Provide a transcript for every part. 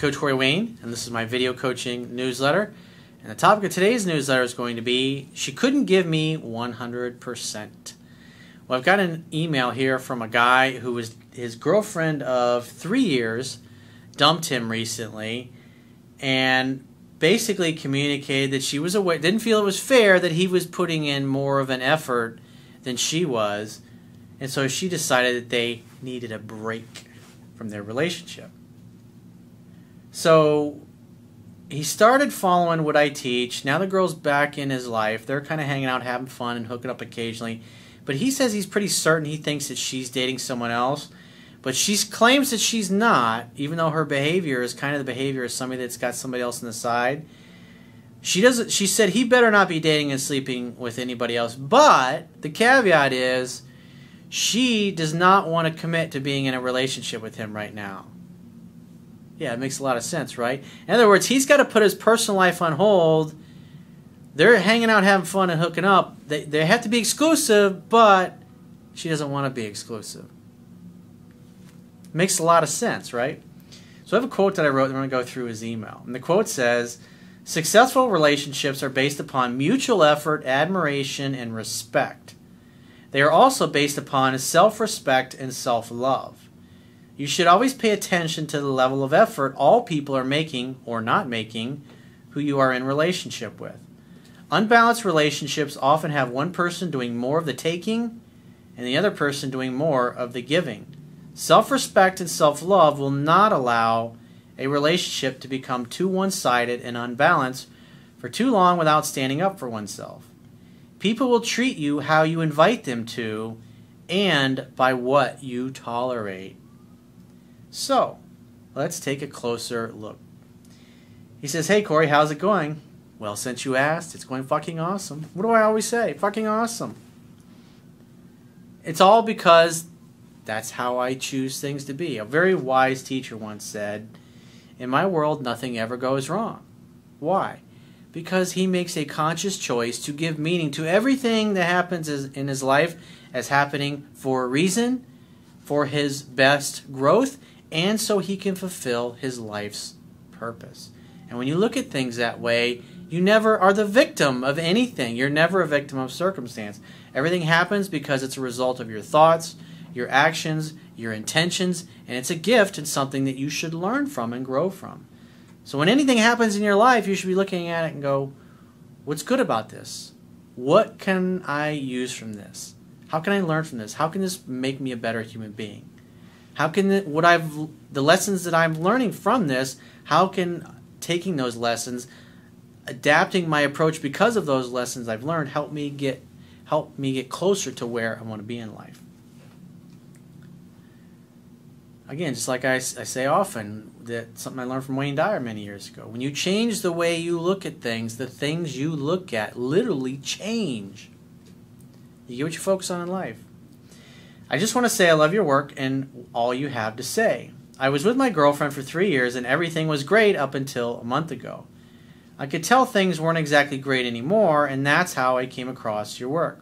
Coach Corey Wayne, and this is my video coaching newsletter. And the topic of today's newsletter is going to be, she couldn't give me 100%. Well, I've got an email here from a guy who was his girlfriend of 3 years, dumped him recently, and basically communicated that she was aware, didn't feel it was fair that he was putting in more of an effort than she was, and so she decided that they needed a break from their relationship. So he started following what I teach. Now the girl's back in his life. They're kind of hanging out, having fun, and hooking up occasionally. But he says he's pretty certain he thinks that she's dating someone else. But she claims that she's not, even though her behavior is kind of the behavior of somebody that's got somebody else on the side. She said he better not be dating and sleeping with anybody else. But the caveat is she does not want to commit to being in a relationship with him right now. Yeah, it makes a lot of sense, right? In other words, he's got to put his personal life on hold. They're hanging out, having fun, and hooking up. They have to be exclusive, but she doesn't want to be exclusive. Makes a lot of sense, right? So I have a quote that I wrote, and I'm going to go through his email. And the quote says, "Successful relationships are based upon mutual effort, admiration, and respect. They are also based upon self-respect and self-love. You should always pay attention to the level of effort all people are making or not making who you are in relationship with. Unbalanced relationships often have one person doing more of the taking and the other person doing more of the giving. Self-respect and self-love will not allow a relationship to become too one-sided and unbalanced for too long without standing up for oneself. People will treat you how you invite them to and by what you tolerate." So, let's take a closer look. He says, "Hey Corey, how's it going?" "Well, since you asked, it's going fucking awesome." What do I always say? Fucking awesome. It's all because that's how I choose things to be. A very wise teacher once said, "In my world, nothing ever goes wrong." Why? Because he makes a conscious choice to give meaning to everything that happens in his life as happening for a reason, for his best growth, and so he can fulfill his life's purpose. And when you look at things that way, you never are the victim of anything. You're never a victim of circumstance. Everything happens because it's a result of your thoughts, your actions, your intentions, and it's a gift and something that you should learn from and grow from. So when anything happens in your life, you should be looking at it and go, what's good about this? What can I use from this? How can I learn from this? How can this make me a better human being? How can the lessons that I'm learning from this, how can taking those lessons, adapting my approach because of those lessons I've learned, help me get closer to where I want to be in life? Again, just like I say often, that something I learned from Wayne Dyer many years ago. When you change the way you look at things, the things you look at literally change. You get what you focus on in life. I just want to say I love your work and all you have to say. I was with my girlfriend for 3 years and everything was great up until a month ago. I could tell things weren't exactly great anymore, and that's how I came across your work.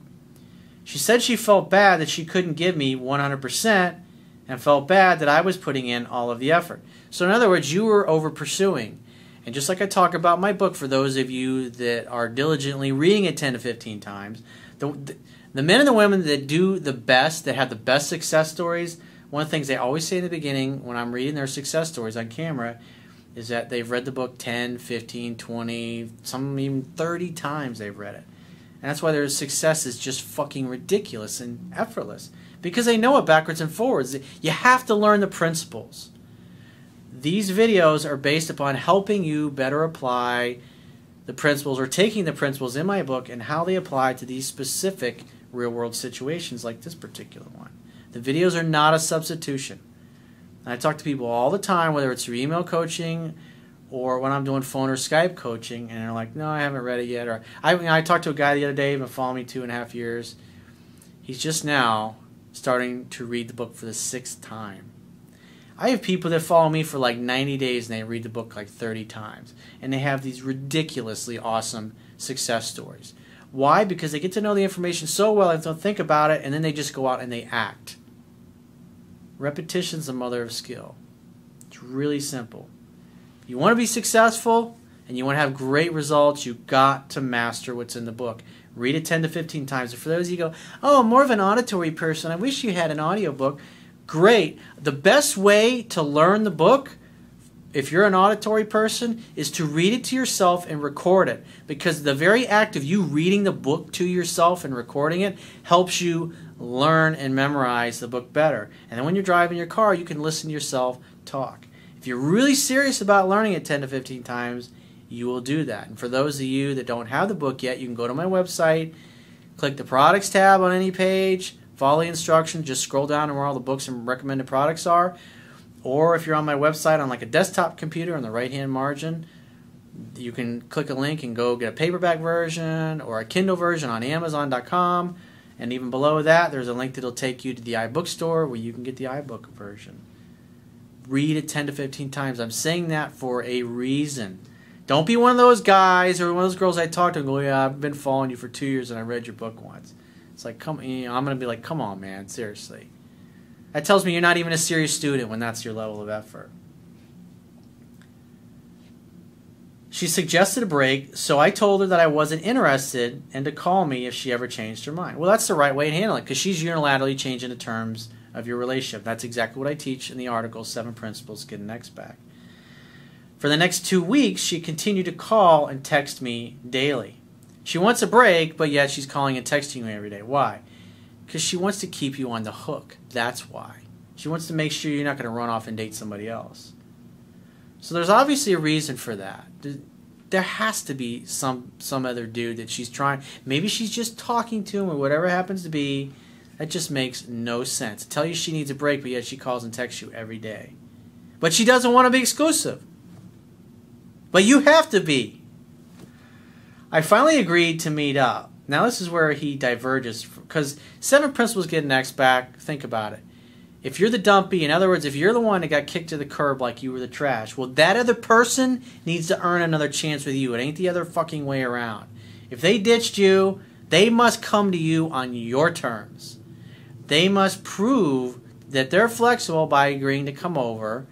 She said she felt bad that she couldn't give me 100% and felt bad that I was putting in all of the effort. So in other words, you were over pursuing. And just like I talk about in my book, for those of you that are diligently reading it 10 to 15 times, the men and the women that do the best, that have the best success stories, one of the things they always say in the beginning when I'm reading their success stories on camera is that they've read the book 10, 15, 20, some even 30 times they've read it. And that's why their success is just fucking ridiculous and effortless. Because they know it backwards and forwards. You have to learn the principles. These videos are based upon helping you better apply the principles, or taking the principles in my book and how they apply to these specific real-world situations like this particular one. The videos are not a substitution. And I talk to people all the time, whether it's through email coaching or when I'm doing phone or Skype coaching, and they're like, "No, I haven't read it yet." Or I talked to a guy the other day, he's been following me 2.5 years. He's just now starting to read the book for the 6th time. I have people that follow me for like 90 days and they read the book like 30 times. And they have these ridiculously awesome success stories. Why? Because they get to know the information so well, they don't think about it, and then they just go out and they act. Repetition's the mother of skill. It's really simple. You want to be successful and you want to have great results, you got to master what's in the book. Read it 10 to 15 times. And for those of you who go, oh, I'm more of an auditory person, I wish you had an audiobook. Great. The best way to learn the book, if you're an auditory person, is to read it to yourself and record it. Because the very act of you reading the book to yourself and recording it helps you learn and memorize the book better. And then when you're driving your car, you can listen to yourself talk. If you're really serious about learning it 10 to 15 times, you will do that. And for those of you that don't have the book yet, you can go to my website, click the products tab on any page, follow the instructions, just scroll down to where all the books and recommended products are. Or if you're on my website on like a desktop computer on the right-hand margin, you can click a link and go get a paperback version or a Kindle version on Amazon.com. And even below that, there's a link that'll take you to the iBookstore where you can get the iBook version. Read it 10 to 15 times. I'm saying that for a reason. Don't be one of those guys or one of those girls I talk to and go, yeah, I've been following you for 2 years and I read your book once. It's like, I'm going to be like, come on, man, seriously. That tells me you're not even a serious student when that's your level of effort. She suggested a break, so I told her that I wasn't interested and to call me if she ever changed her mind. Well, that's the right way to handle it because she's unilaterally changing the terms of your relationship. That's exactly what I teach in the article, 7 Principles to Get an Ex Back. For the next 2 weeks, she continued to call and text me daily. She wants a break, but yet she's calling and texting me every day. Why? Because she wants to keep you on the hook. That's why. She wants to make sure you're not going to run off and date somebody else. So there's obviously a reason for that. There has to be some other dude that she's trying. Maybe she's just talking to him or whatever it happens to be. That just makes no sense. Tell you she needs a break, but yet she calls and texts you every day. But she doesn't want to be exclusive. But you have to be. I finally agreed to meet up. Now this is where he diverges. Because 7 Principles to Get an Ex Back, think about it. If you're the dumpy, in other words, if you're the one that got kicked to the curb like you were the trash, well, that other person needs to earn another chance with you. It ain't the other fucking way around. If they ditched you, they must come to you on your terms. They must prove that they're flexible by agreeing to come over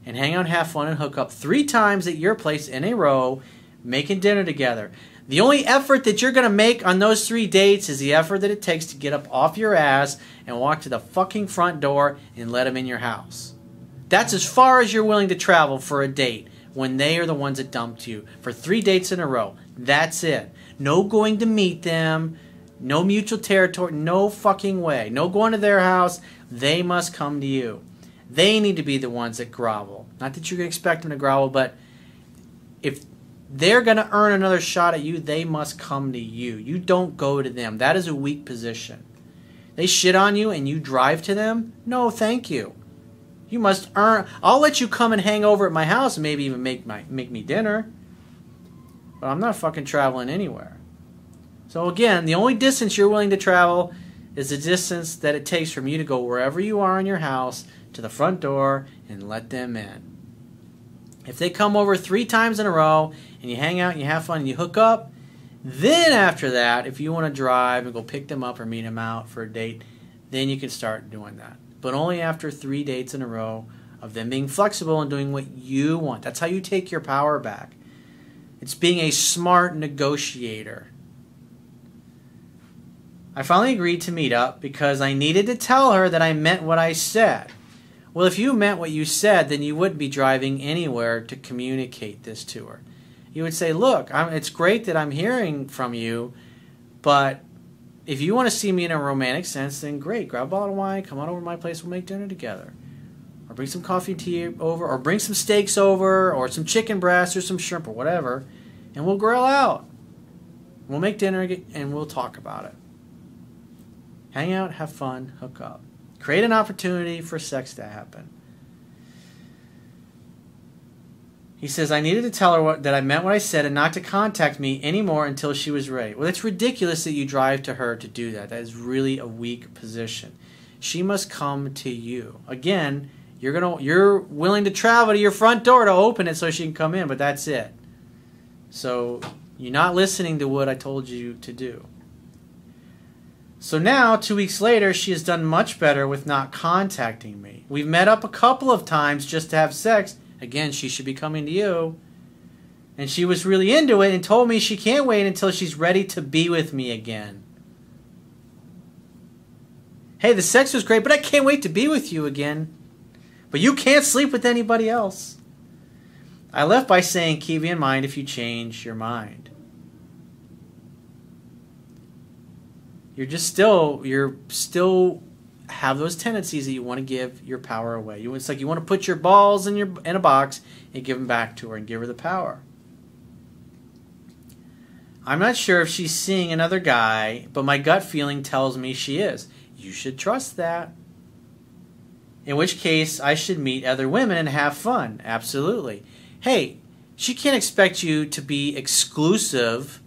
and hang out, have fun, and hook up 3 times at your place in a row, making dinner together. The only effort that you're going to make on those 3 dates is the effort that it takes to get up off your ass and walk to the fucking front door and let them in your house. That's as far as you're willing to travel for a date when they are the ones that dumped you. For 3 dates in a row. That's it. No going to meet them. No mutual territory. No fucking way. No going to their house. They must come to you. They need to be the ones that grovel. Not that you're going to expect them to grovel, but if they're going to earn another shot at you, they must come to you. You don't go to them. That is a weak position. They shit on you and you drive to them? No, thank you. You must earn. I'll let you come and hang over at my house and maybe even make me dinner. But I'm not fucking traveling anywhere. So again, the only distance you're willing to travel is the distance that it takes from you to go wherever you are in your house to the front door and let them in. If they come over 3 times in a row and you hang out and you have fun and you hook up, then after that, if you want to drive and go pick them up or meet them out for a date, then you can start doing that. But only after 3 dates in a row of them being flexible and doing what you want. That's how you take your power back. It's being a smart negotiator. I finally agreed to meet up because I needed to tell her that I meant what I said. Well, if you meant what you said, then you wouldn't be driving anywhere to communicate this to her. You would say, look, it's great that I'm hearing from you, but if you want to see me in a romantic sense, then great. Grab a bottle of wine, come on over to my place, we'll make dinner together. Or bring some coffee and tea over, or bring some steaks over, or some chicken breasts, or some shrimp, or whatever, and we'll grill out. We'll make dinner, and we'll talk about it. Hang out, have fun, hook up. Create an opportunity for sex to happen. He says, I needed to tell her that I meant what I said and not to contact me anymore until she was ready. Well, it's ridiculous that you drive to her to do that. That is really a weak position. She must come to you. Again, you're willing to travel to your front door to open it so she can come in, but that's it. So you're not listening to what I told you to do. So now, 2 weeks later, she has done much better with not contacting me. We've met up a couple of times just to have sex, Again, she should be coming to you. And she was really into it and told me she can't wait until she's ready to be with me again. Hey, the sex was great, but I can't wait to be with you again. But you can't sleep with anybody else. I left by saying, keep in mind if you change your mind. You're still have those tendencies that you want to give your power away. It's like you want to put your balls in a box and give them back to her and give her the power. I'm not sure if she's seeing another guy, but my gut feeling tells me she is. You should trust that. In which case, I should meet other women and have fun. Absolutely. Hey, she can't expect you to be exclusive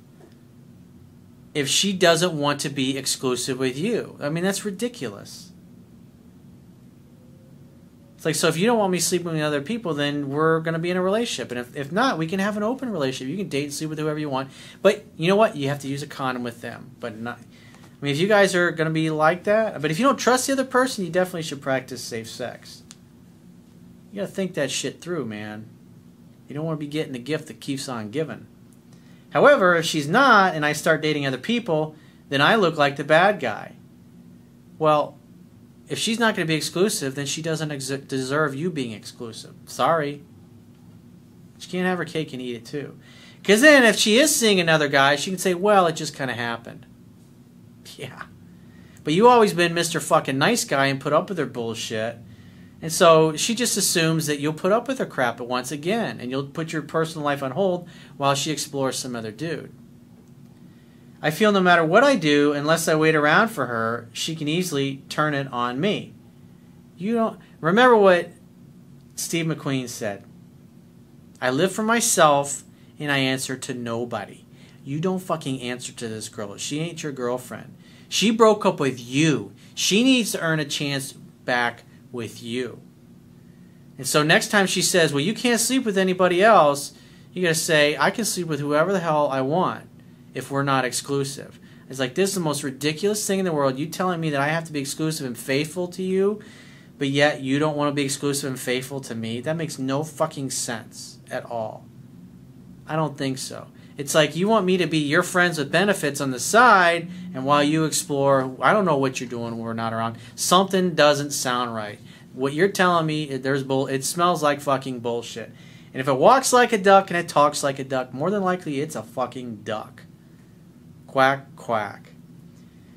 if she doesn't want to be exclusive with you. I mean, that's ridiculous. It's like, so if you don't want me sleeping with other people, then we're going to be in a relationship. And if not, we can have an open relationship. You can date and sleep with whoever you want. But you know what? You have to use a condom with them. But not... I mean, if you guys are going to be like that, but if you don't trust the other person, you definitely should practice safe sex. You got to think that shit through, man. You don't want to be getting the gift that keeps on giving. However, if she's not, and I start dating other people, then I look like the bad guy. Well, if she's not going to be exclusive, then she doesn't deserve you being exclusive. Sorry. She can't have her cake and eat it too. Because then if she is seeing another guy, she can say, well, it just kind of happened. Yeah. But you always been Mr. fucking nice guy and put up with her bullshit. And so she just assumes that you'll put up with her crap at once again. And you'll put your personal life on hold while she explores some other dude. I feel no matter what I do, unless I wait around for her, she can easily turn it on me. You don't... Remember what Steve McQueen said. I live for myself and I answer to nobody. You don't fucking answer to this girl. She ain't your girlfriend. She broke up with you. She needs to earn a chance back with you. And so next time she says, well, you can't sleep with anybody else, you got to say, I can sleep with whoever the hell I want if we're not exclusive. It's like, this is the most ridiculous thing in the world. You telling me that I have to be exclusive and faithful to you, but yet you don't want to be exclusive and faithful to me? That makes no fucking sense at all. I don't think so. It's like you want me to be your friends with benefits on the side, and while you explore, I don't know what you're doing when we're not around. Something doesn't sound right. What you're telling me, it smells like fucking bullshit. And if it walks like a duck and it talks like a duck, more than likely it's a fucking duck. Quack, quack.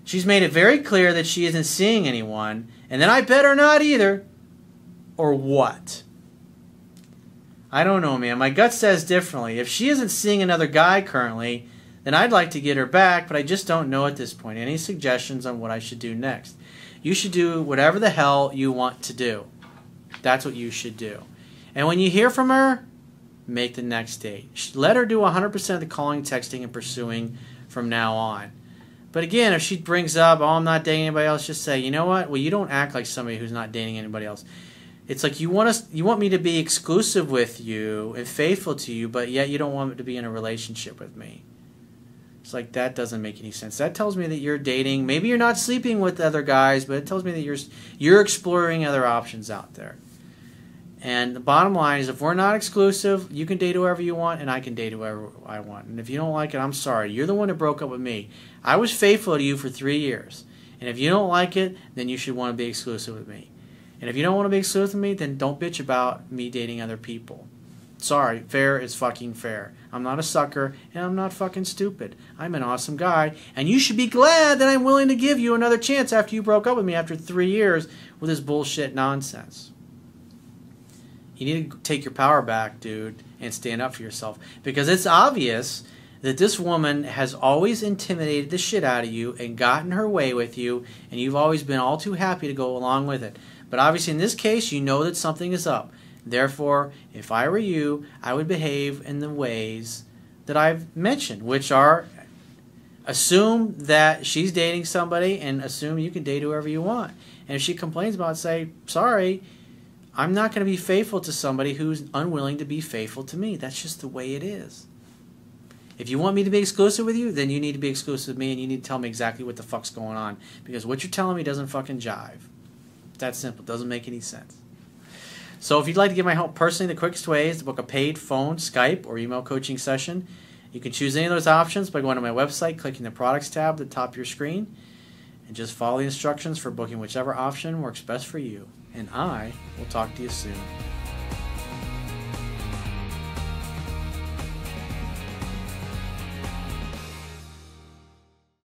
She's made it very clear that she isn't seeing anyone, and then I better not either. Or what? I don't know, man. My gut says differently. If she isn't seeing another guy currently, then I'd like to get her back, but I just don't know at this point. Any suggestions on what I should do next? You should do whatever the hell you want to do. That's what you should do. And when you hear from her, make the next date. Let her do 100% of the calling, texting, and pursuing from now on. But again, if she brings up, oh, I'm not dating anybody else, just say, you know what? Well, you don't act like somebody who's not dating anybody else. It's like you want me to be exclusive with you and faithful to you, but yet you don't want me to be in a relationship with me. It's like, that doesn't make any sense. That tells me that you're dating. Maybe you're not sleeping with other guys, but it tells me that you're exploring other options out there. And the bottom line is, if we're not exclusive, you can date whoever you want, and I can date whoever I want. And if you don't like it, I'm sorry. You're the one that broke up with me. I was faithful to you for 3 years. And if you don't like it, then you should want to be exclusive with me. And if you don't want to be exclusive with me, then don't bitch about me dating other people. Sorry, fair is fucking fair. I'm not a sucker, and I'm not fucking stupid. I'm an awesome guy, and you should be glad that I'm willing to give you another chance after you broke up with me after 3 years with this bullshit nonsense. You need to take your power back, dude, and stand up for yourself. Because it's obvious that this woman has always intimidated the shit out of you and gotten her way with you, and you've always been all too happy to go along with it. But obviously in this case, you know that something is up. Therefore, if I were you, I would behave in the ways that I've mentioned, which are assume that she's dating somebody and assume you can date whoever you want. And if she complains about it, say, sorry, I'm not going to be faithful to somebody who's unwilling to be faithful to me. That's just the way it is. If you want me to be exclusive with you, then you need to be exclusive with me, and you need to tell me exactly what the fuck's going on. Because what you're telling me doesn't fucking jive. It's that simple. It doesn't make any sense. So if you'd like to get my help personally, the quickest way is to book a paid phone, Skype, or email coaching session. You can choose any of those options by going to my website, clicking the products tab at the top of your screen, and just follow the instructions for booking whichever option works best for you. And I will talk to you soon.